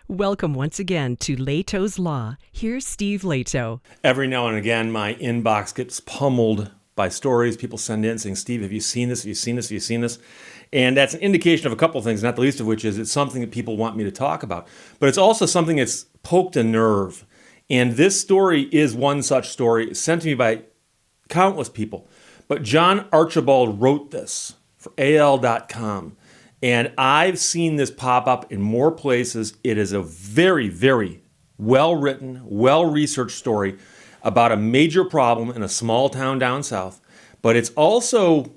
Welcome once again to Lehto's Law. Here's Steve Lehto. Every now and again, my inbox gets pummeled by stories people send in saying, Steve, have you seen this? Have you seen this? Have you seen this? And that's an indication of a couple of things, not the least of which is it's something that people want me to talk about. But it's also something that's poked a nerve. And this story is one such story sent to me by countless people. But John Archibald wrote this for AL.com. And I've seen this pop up in more places. It is a very, very well-written, well-researched story about a major problem in a small town down south. But it's also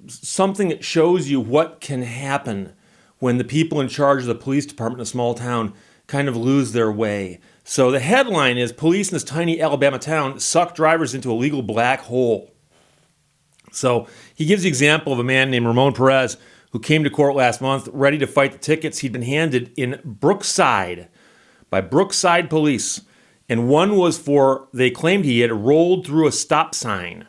something that shows you what can happen when the people in charge of the police department in a small town kind of lose their way. So the headline is, police in this tiny Alabama town suck drivers into a legal black hole. So he gives the example of a man named Ramon Perez who came to court last month ready to fight the tickets he'd been handed in Brookside by Brookside police. And one was for, they claimed he had rolled through a stop sign,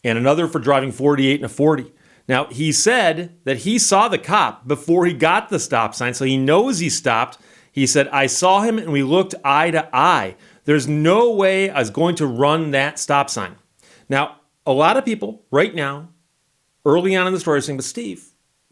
and another for driving 48 in a 40. Now, he said that he saw the cop before he got the stop sign, so he knows he stopped. He said, I saw him and we looked eye to eye. There's no way I was going to run that stop sign. Now, a lot of people right now, early on in the story, are saying, but Steve,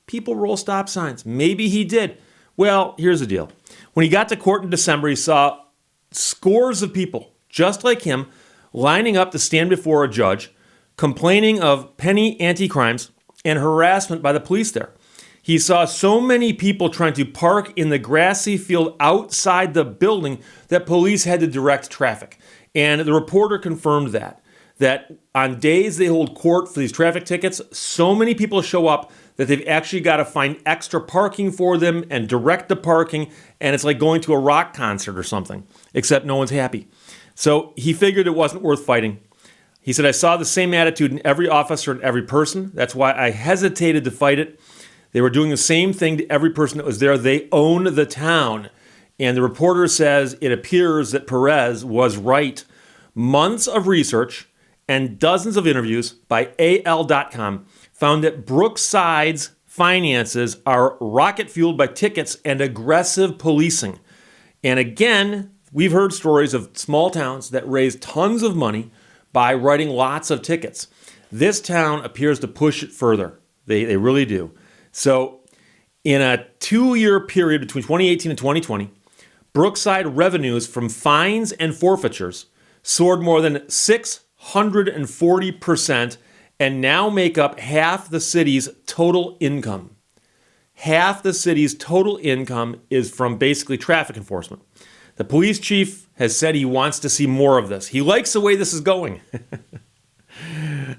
people roll stop signs. Maybe he did. Well, here's the deal. When he got to court in December, he saw scores of people just like him lining up to stand before a judge, complaining of penny anti-crimes and harassment by the police there. He saw so many people trying to park in the grassy field outside the building that police had to direct traffic. And the reporter confirmed that on days they hold court for these traffic tickets, so many people show up that they've actually got to find extra parking for them and direct the parking, and it's like going to a rock concert or something, except no one's happy. So he figured it wasn't worth fighting. He said, I saw the same attitude in every officer and every person. That's why I hesitated to fight it. They were doing the same thing to every person that was there. They own the town. And the reporter says it appears that Perez was right. Months of research and dozens of interviews by AL.com found that Brookside's finances are rocket-fueled by tickets and aggressive policing. And again, we've heard stories of small towns that raise tons of money by writing lots of tickets. This town appears to push it further. They really do. So in a 2-year period between 2018 and 2020, Brookside revenues from fines and forfeitures soared more than 640% and now make up half the city's total income. Half the city's total income is from basically traffic enforcement. The police chief has said he wants to see more of this. He likes the way this is going.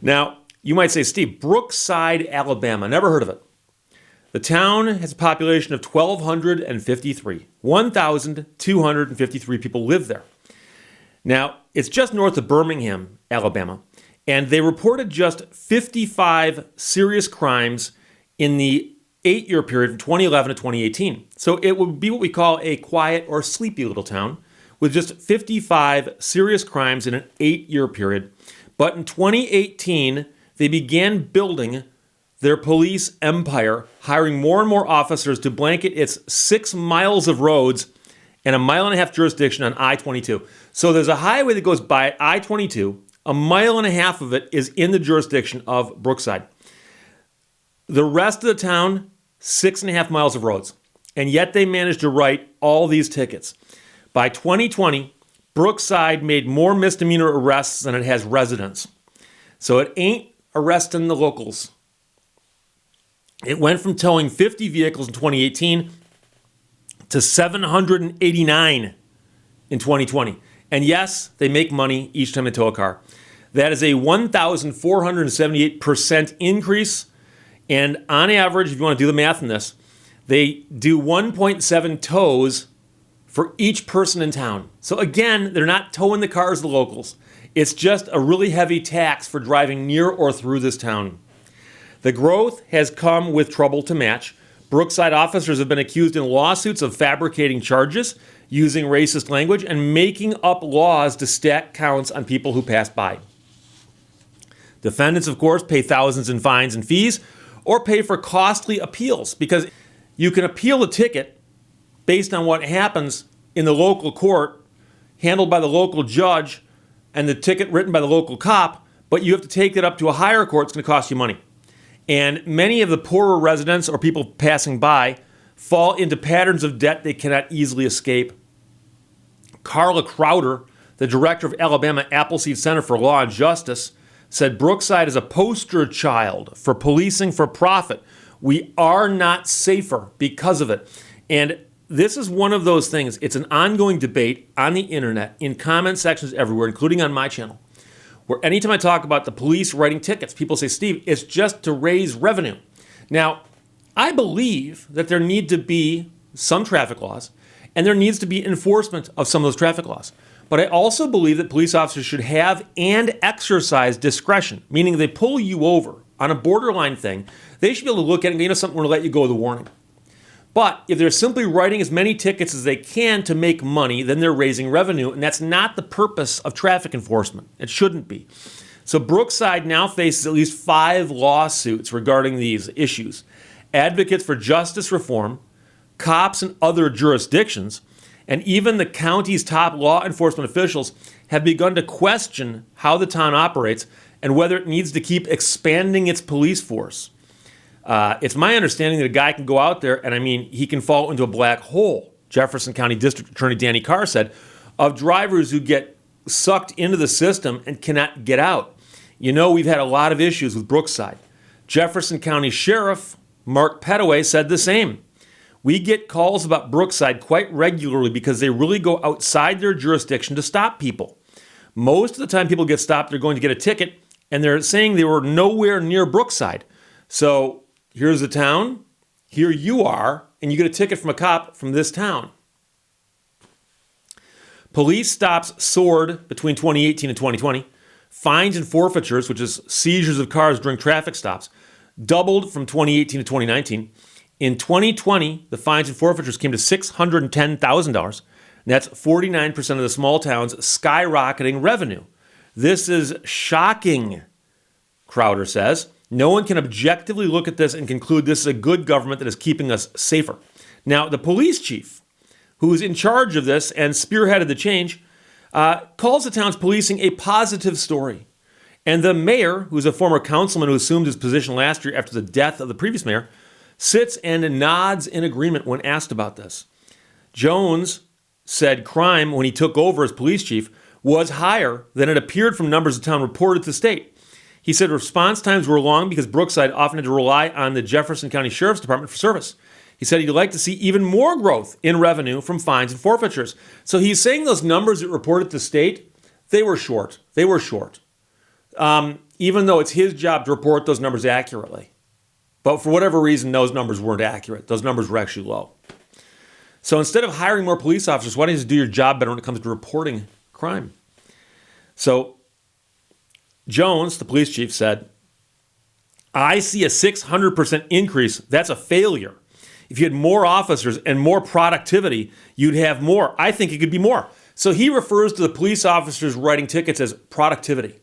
Now, you might say, Steve, Brookside, Alabama, never heard of it. The town has a population of 1,253. 1,253 people live there. Now, it's just north of Birmingham, Alabama, and they reported just 55 serious crimes in the 8-year period from 2011 to 2018. So it would be what we call a quiet or sleepy little town with just 55 serious crimes in an 8-year period. But in 2018, they began building their police empire, hiring more and more officers to blanket its 6 miles of roads and a 1.5 mile jurisdiction on I-22. So there's a highway that goes by I-22. 1.5 miles of it is in the jurisdiction of Brookside. The rest of the town, 6.5 miles of roads. And yet they managed to write all these tickets. By 2020, Brookside made more misdemeanor arrests than it has residents. So it ain't arresting the locals. It went from towing 50 vehicles in 2018 to 789 in 2020. And yes, they make money each time they tow a car. That is a 1,478% increase. And on average, if you want to do the math on this, they do 1.7 tows for each person in town. So again, they're not towing the cars of the locals. It's just a really heavy tax for driving near or through this town. The growth has come with trouble to match. Brookside officers have been accused in lawsuits of fabricating charges, using racist language, and making up laws to stack counts on people who pass by. Defendants, of course, pay thousands in fines and fees or pay for costly appeals because you can appeal a ticket based on what happens in the local court, handled by the local judge, and the ticket written by the local cop, but you have to take it up to a higher court. It's going to cost you money. And many of the poorer residents or people passing by fall into patterns of debt they cannot easily escape. Carla Crowder, the director of Alabama Appleseed Center for Law and Justice, said Brookside is a poster child for policing for profit. We are not safer because of it. And this is one of those things. It's an ongoing debate on the internet, in comment sections everywhere, including on my channel, where anytime I talk about the police writing tickets, people say, Steve, it's just to raise revenue. Now, I believe that there need to be some traffic laws, and there needs to be enforcement of some of those traffic laws. But I also believe that police officers should have and exercise discretion, meaning they pull you over on a borderline thing, they should be able to look at it and, something, we're going to let you go with a warning. But if they're simply writing as many tickets as they can to make money, then they're raising revenue, and that's not the purpose of traffic enforcement. It shouldn't be. So Brookside now faces at least 5 lawsuits regarding these issues. Advocates for justice reform, cops in other jurisdictions, and even the county's top law enforcement officials have begun to question how the town operates and whether it needs to keep expanding its police force. It's my understanding that a guy can go out there and, he can fall into a black hole, Jefferson County District Attorney Danny Carr said, of drivers who get sucked into the system and cannot get out. We've had a lot of issues with Brookside. Jefferson County Sheriff Mark Petaway said the same. We get calls about Brookside quite regularly because they really go outside their jurisdiction to stop people. Most of the time people get stopped, they're going to get a ticket, and they're saying they were nowhere near Brookside. So here's the town, here you are, and you get a ticket from a cop from this town. Police stops soared between 2018 and 2020. Fines and forfeitures, which is seizures of cars during traffic stops, doubled from 2018 to 2019. In 2020, the fines and forfeitures came to $610,000. And that's 49% of the small towns skyrocketing revenue. This is shocking, Crowder says. No one can objectively look at this and conclude this is a good government that is keeping us safer. Now, the police chief, who is in charge of this and spearheaded the change, calls the town's policing a positive story. And the mayor, who's a former councilman who assumed his position last year after the death of the previous mayor, sits and nods in agreement when asked about this. Jones said crime, when he took over as police chief, was higher than it appeared from numbers the town reported to the state. He said response times were long because Brookside often had to rely on the Jefferson County Sheriff's Department for service. He said he'd like to see even more growth in revenue from fines and forfeitures. So he's saying those numbers that reported to the state, they were short. Even though it's his job to report those numbers accurately. But for whatever reason, those numbers weren't accurate. Those numbers were actually low. So instead of hiring more police officers, why don't you just do your job better when it comes to reporting crime? So Jones, the police chief, said, I see a 600% increase. That's a failure. If you had more officers and more productivity, you'd have more. I think it could be more. So he refers to the police officers writing tickets as productivity.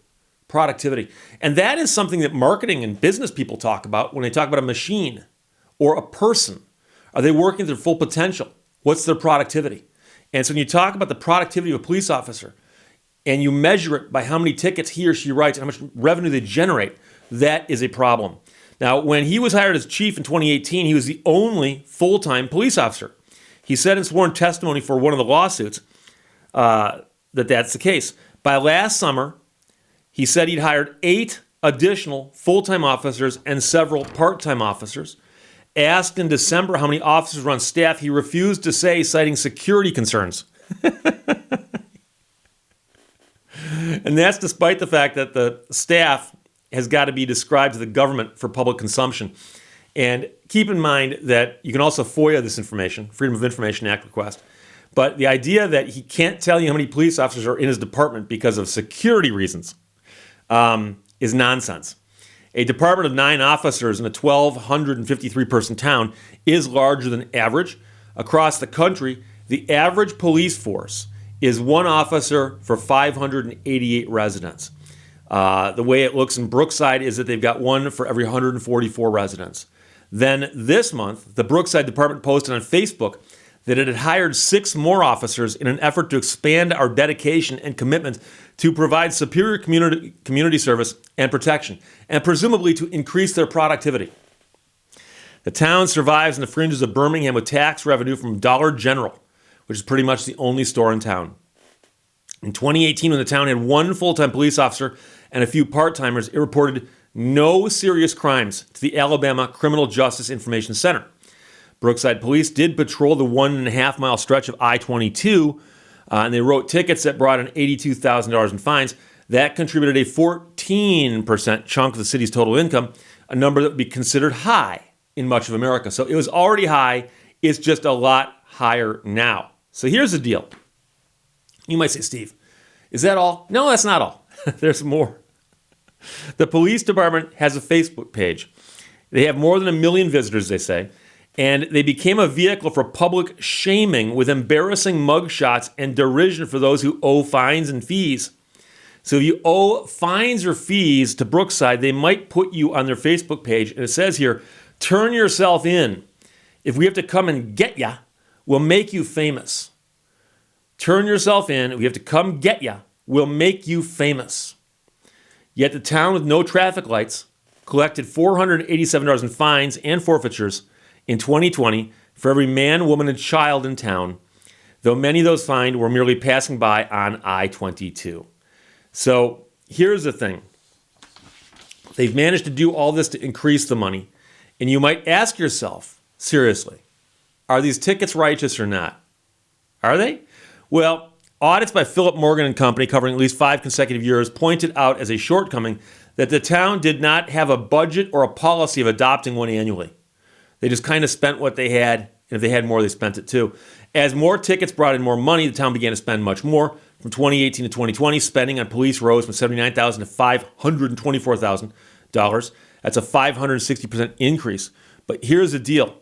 And that is something that marketing and business people talk about when they talk about a machine or a person. Are they working to their full potential? What's their productivity? And so when you talk about the productivity of a police officer and you measure it by how many tickets he or she writes and how much revenue they generate, that is a problem. Now, when he was hired as chief in 2018, he was the only full-time police officer. He said in sworn testimony for one of the lawsuits that that's the case. By last summer, he said he'd hired 8 additional full-time officers and several part-time officers. Asked in December how many officers were on staff, he refused to say, citing security concerns. And that's despite the fact that the staff has got to be described to the government for public consumption. And keep in mind that you can also FOIA this information, Freedom of Information Act request. But the idea that he can't tell you how many police officers are in his department because of security reasons is nonsense. A department of 9 officers in a 1,253-person town is larger than average. Across the country, the average police force is 1 officer for 588 residents. The way it looks in Brookside is that they've got 1 for every 144 residents. Then this month, the Brookside Department posted on Facebook that it had hired 6 more officers in an effort to expand our dedication and commitment to provide superior community service and protection, and presumably to increase their productivity. The town survives in the fringes of Birmingham with tax revenue from Dollar General, which is pretty much the only store in town. In 2018, when the town had 1 full-time police officer and a few part-timers, it reported no serious crimes to the Alabama Criminal Justice Information Center. Brookside police did patrol the 1.5-mile stretch of I-22, and they wrote tickets that brought in $82,000 in fines. That contributed a 14% chunk of the city's total income, a number that would be considered high in much of America. So it was already high. It's just a lot higher now. So here's the deal. You might say, Steve, is that all? No, that's not all. There's more. The police department has a Facebook page. They have more than 1 million visitors, they say, and they became a vehicle for public shaming with embarrassing mugshots and derision for those who owe fines and fees. So if you owe fines or fees to Brookside, they might put you on their Facebook page, and it says here, turn yourself in. If we have to come and get ya, we'll make you famous. Turn yourself in. If we have to come get ya, we'll make you famous. Yet the town with no traffic lights collected $487 in fines and forfeitures in 2020 for every man, woman, and child in town, though many of those fined were merely passing by on I-22. So here's the thing. They've managed to do all this to increase the money, and you might ask yourself, seriously, are these tickets righteous or not? Are they? Well, audits by Philip Morgan and Company covering at least 5 consecutive years pointed out as a shortcoming that the town did not have a budget or a policy of adopting one annually. They just kind of spent what they had, and if they had more, they spent it too. As more tickets brought in more money, the town began to spend much more. From 2018 to 2020, spending on police rose from $79,000 to $524,000. That's a 560% increase. But here's the deal.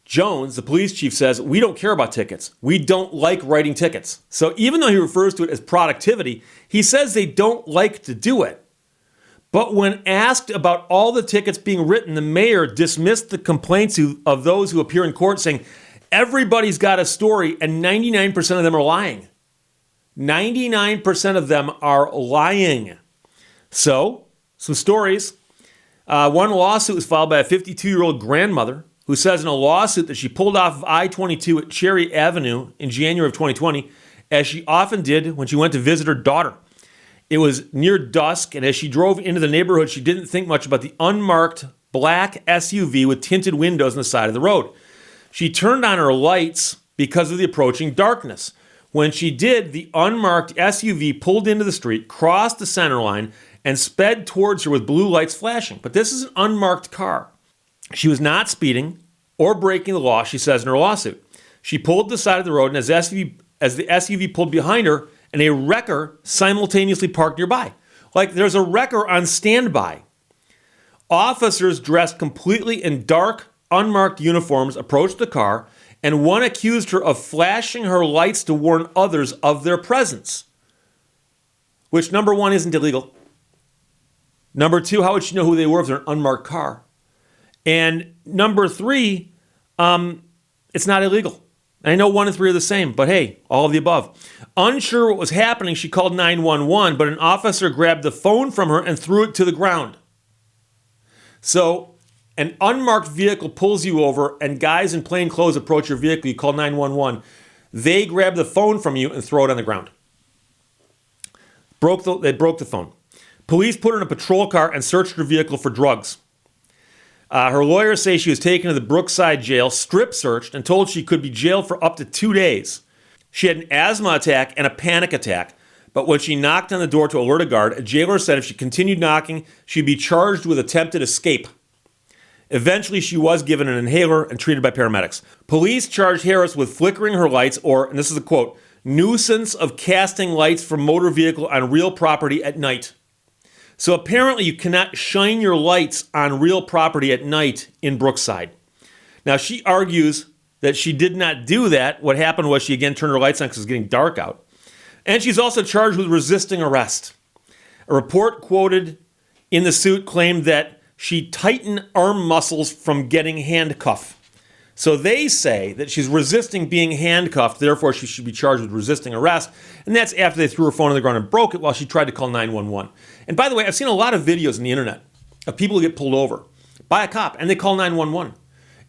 Jones, the police chief, says, we don't care about tickets. We don't like writing tickets. So even though he refers to it as productivity, he says they don't like to do it. But when asked about all the tickets being written, the mayor dismissed the complaints of those who appear in court, saying, everybody's got a story, and 99% of them are lying. 99% of them are lying. So, some stories. One lawsuit was filed by a 52-year-old grandmother who says in a lawsuit that she pulled off of I-22 at Cherry Avenue in January of 2020, as she often did when she went to visit her daughter. It was near dusk, and as she drove into the neighborhood, she didn't think much about the unmarked black SUV with tinted windows on the side of the road. She turned on her lights because of the approaching darkness. When she did, the unmarked SUV pulled into the street, crossed the center line, and sped towards her with blue lights flashing. But this is an unmarked car. She was not speeding or breaking the law, she says in her lawsuit. She pulled to the side of the road, and as the SUV pulled behind her, and a wrecker simultaneously parked nearby. Like there's a wrecker on standby. Officers dressed completely in dark, unmarked uniforms approached the car, and one accused her of flashing her lights to warn others of their presence. Which, number one, isn't illegal. Number two, how would she know who they were if they're an unmarked car? And number three, it's not illegal. I know 1 and 3 are the same, but hey, all of the above. Unsure what was happening, she called 911, but an officer grabbed the phone from her and threw it to the ground. So, an unmarked vehicle pulls you over, and guys in plain clothes approach your vehicle. You call 911. They grab the phone from you and throw it on the ground. They broke the phone. Police put her in a patrol car and searched her vehicle for drugs. Her lawyers say she was taken to the Brookside jail, strip searched, and told she could be jailed for up to 2 days. She had an asthma attack and a panic attack, but when she knocked on the door to alert a guard, a jailer said if she continued knocking, she'd be charged with attempted escape. Eventually, she was given an inhaler and treated by paramedics. Police charged Harris with flickering her lights or, and this is a quote, nuisance of casting lights from motor vehicle on real property at night. So apparently you cannot shine your lights on real property at night in Brookside. Now she argues that she did not do that. What happened was she again turned her lights on because it was getting dark out. And she's also charged with resisting arrest. A report quoted in the suit claimed that she tightened arm muscles from getting handcuffed. So they say that she's resisting being handcuffed, therefore she should be charged with resisting arrest. And that's after they threw her phone on the ground and broke it while she tried to call 911. And by the way, I've seen a lot of videos on the internet of people who get pulled over by a cop and they call 911.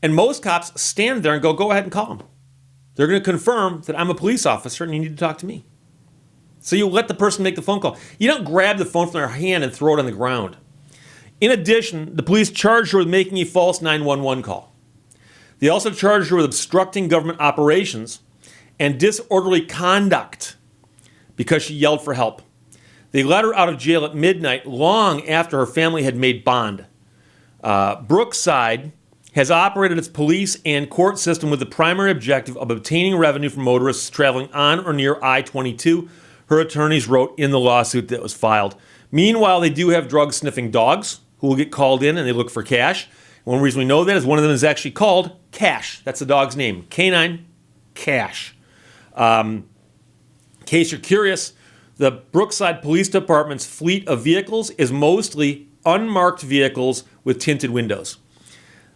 And most cops stand there and go ahead and call them. They're going to confirm that I'm a police officer and you need to talk to me. So you let the person make the phone call. You don't grab the phone from their hand and throw it on the ground. In addition, the police charged her with making a false 911 call. They also charged her with obstructing government operations and disorderly conduct because she yelled for help. They let her out of jail at midnight, long after her family had made bond. Brookside has operated its police and court system with the primary objective of obtaining revenue from motorists traveling on or near I-22, her attorneys wrote in the lawsuit that was filed. Meanwhile, they do have drug-sniffing dogs who will get called in and they look for cash. One reason we know that is one of them is actually called Cash. That's the dog's name. Canine Cash. In case you're curious, the Brookside Police Department's fleet of vehicles is mostly unmarked vehicles with tinted windows.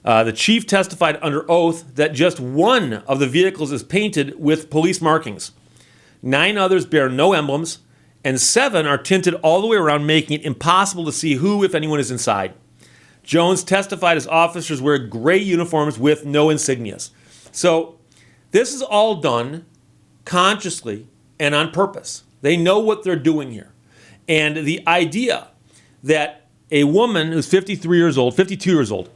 The chief testified under oath that just one of the vehicles is painted with police markings. 9 others bear no emblems, and 7 are tinted all the way around, making it impossible to see who, if anyone, is inside. Jones testified as officers wear gray uniforms with no insignias. So this is all done consciously and on purpose. They know what they're doing here. And the idea that a woman who's 52 years old,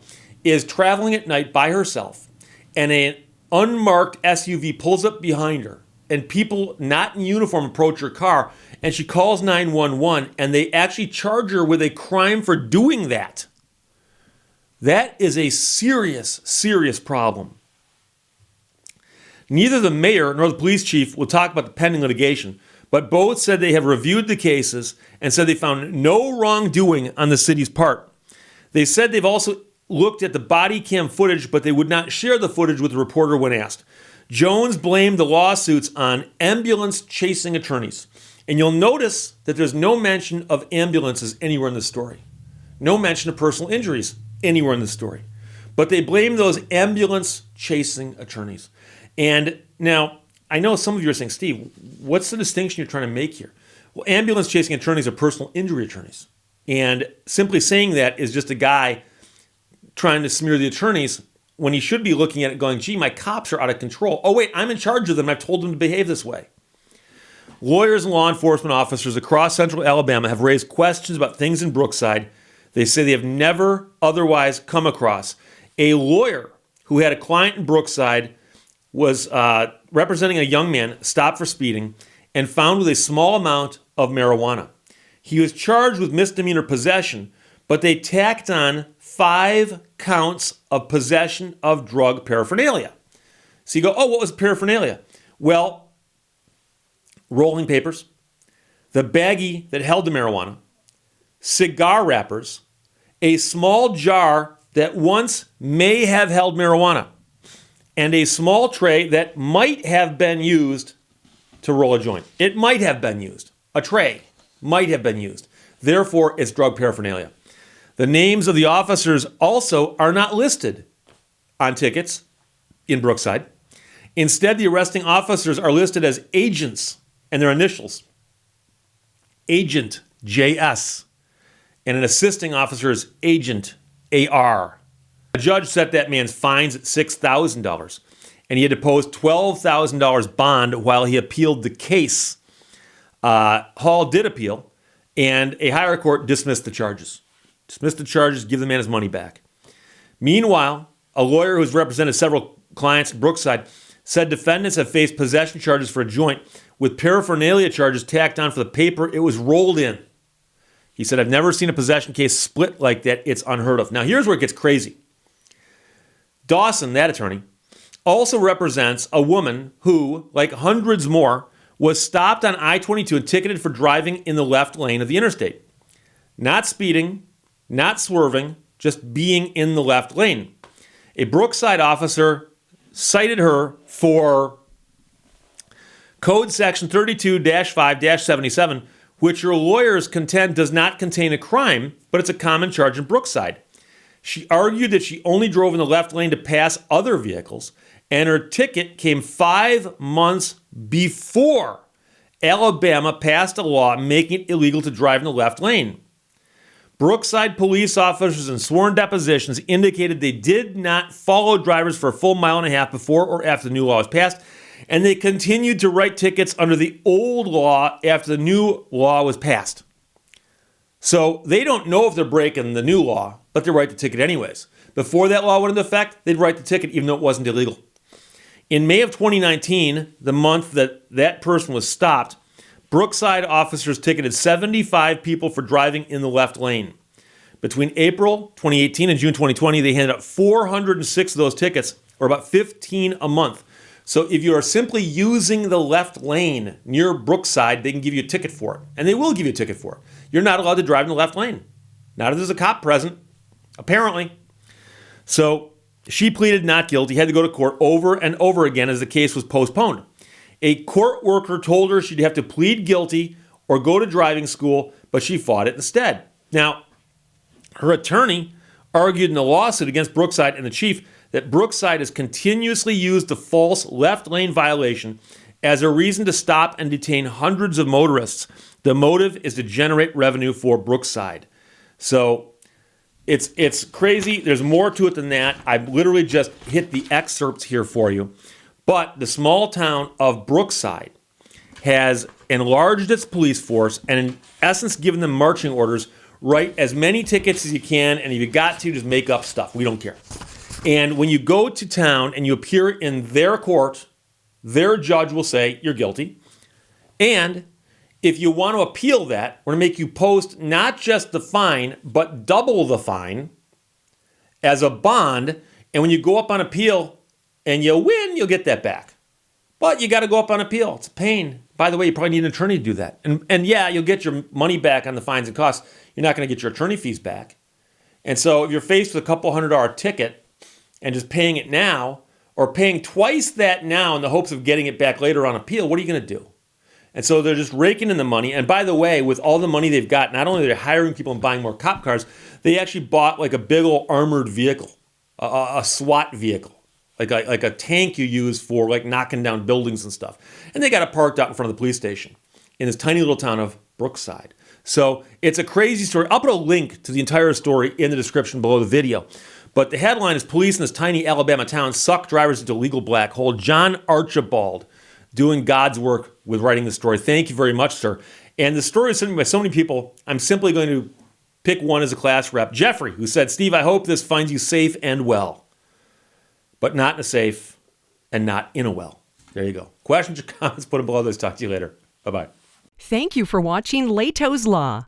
is traveling at night by herself and an unmarked SUV pulls up behind her and people not in uniform approach her car and she calls 911 and they actually charge her with a crime for doing that. That is a serious, serious problem. Neither the mayor nor the police chief will talk about the pending litigation, but both said they have reviewed the cases and said they found no wrongdoing on the city's part. They said they've also looked at the body cam footage, but they would not share the footage with the reporter when asked. Jones blamed the lawsuits on ambulance chasing attorneys. And you'll notice that there's no mention of ambulances anywhere in the story. No mention of personal injuries anywhere in the story. But they blame those ambulance chasing attorneys. And now, I know some of you are saying, Steve, what's the distinction you're trying to make here? Well, ambulance chasing attorneys are personal injury attorneys. And simply saying that is just a guy trying to smear the attorneys when he should be looking at it going, gee, my cops are out of control. Oh, wait, I'm in charge of them. I've told them to behave this way. Lawyers and law enforcement officers across central Alabama have raised questions about things in Brookside they say they have never otherwise come across. A lawyer who had a client in Brookside was representing a young man stopped for speeding and found with a small amount of marijuana. He was charged with misdemeanor possession, but they tacked on 5 counts of possession of drug paraphernalia. So you go, oh, what was paraphernalia? Well, rolling papers, the baggie that held the marijuana, cigar wrappers, a small jar that once may have held marijuana, and a small tray that might have been used to roll a joint. It might have been used. A tray might have been used. Therefore, it's drug paraphernalia. The names of the officers also are not listed on tickets in Brookside. Instead, the arresting officers are listed as agents and their initials. Agent JS. And an assisting officer is Agent AR. A judge set that man's fines at $6,000, and he had to post $12,000 bond while he appealed the case. Hall did appeal, and a higher court dismissed the charges. Dismissed the charges, give the man his money back. Meanwhile, a lawyer who's represented several clients in Brookside said defendants have faced possession charges for a joint with paraphernalia charges tacked on for the paper it was rolled in. He said, I've never seen a possession case split like that. It's unheard of. Now, here's where it gets crazy. Dawson, that attorney, also represents a woman who, like hundreds more, was stopped on I-22 and ticketed for driving in the left lane of the interstate. Not speeding, not swerving, just being in the left lane. A Brookside officer cited her for Code Section 32-5-77, which her lawyers contend does not contain a crime, but it's a common charge in Brookside. She argued that she only drove in the left lane to pass other vehicles, and her ticket came 5 months before Alabama passed a law making it illegal to drive in the left lane. Brookside police officers in sworn depositions indicated they did not follow drivers for a full mile and a half before or after the new law was passed, and they continued to write tickets under the old law after the new law was passed. So they don't know if they're breaking the new law, but they write the ticket anyways. Before that law went into effect, they'd write the ticket even though it wasn't illegal. In May of 2019, the month that person was stopped, Brookside officers ticketed 75 people for driving in the left lane. Between April 2018 and June 2020, they handed out 406 of those tickets, or about 15 a month. So if you are simply using the left lane near Brookside, they can give you a ticket for it. And they will give you a ticket for it. You're not allowed to drive in the left lane. Not if there's a cop present, apparently. So she pleaded not guilty, had to go to court over and over again as the case was postponed. A court worker told her she'd have to plead guilty or go to driving school, but she fought it instead. Now, her attorney argued in a lawsuit against Brookside and the chief that Brookside has continuously used the false left lane violation as a reason to stop and detain hundreds of motorists. The motive is to generate revenue for Brookside. So it's crazy. There's more to it than that. I've literally just hit the excerpts here for you. But the small town of Brookside has enlarged its police force and in essence given them marching orders. Write as many tickets as you can, and if you got to, just make up stuff. We don't care. And when you go to town and you appear in their court, their judge will say you're guilty. And if you want to appeal that, we're going to make you post not just the fine, but double the fine as a bond. And when you go up on appeal and you win, you'll get that back. But you got to go up on appeal. It's a pain. By the way, you probably need an attorney to do that. And yeah, you'll get your money back on the fines and costs. You're not going to get your attorney fees back. And so if you're faced with a couple $100 ticket and just paying it now, or paying twice that now in the hopes of getting it back later on appeal, what are you going to do? And so they're just raking in the money. And by the way, with all the money they've got, not only are they hiring people and buying more cop cars, they actually bought like a big old armored vehicle, a SWAT vehicle, like a tank you use for like knocking down buildings and stuff. And they got it parked out in front of the police station in this tiny little town of Brookside. So it's a crazy story. I'll put a link to the entire story in the description below the video. But the headline is police in this tiny Alabama town suck drivers into a legal black hole. John Archibald doing God's work with writing the story. Thank you very much, sir. And the story is sent by so many people, I'm simply going to pick one as a class rep. Jeffrey, who said, Steve, I hope this finds you safe and well, but not in a safe and not in a well. There you go. Questions or comments, put them below. Let's talk to you later. Bye-bye. Thank you for watching Lehto's Law.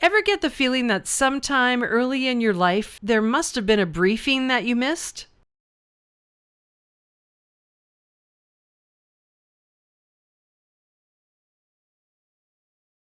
Ever get the feeling that sometime early in your life there must have been a briefing that you missed?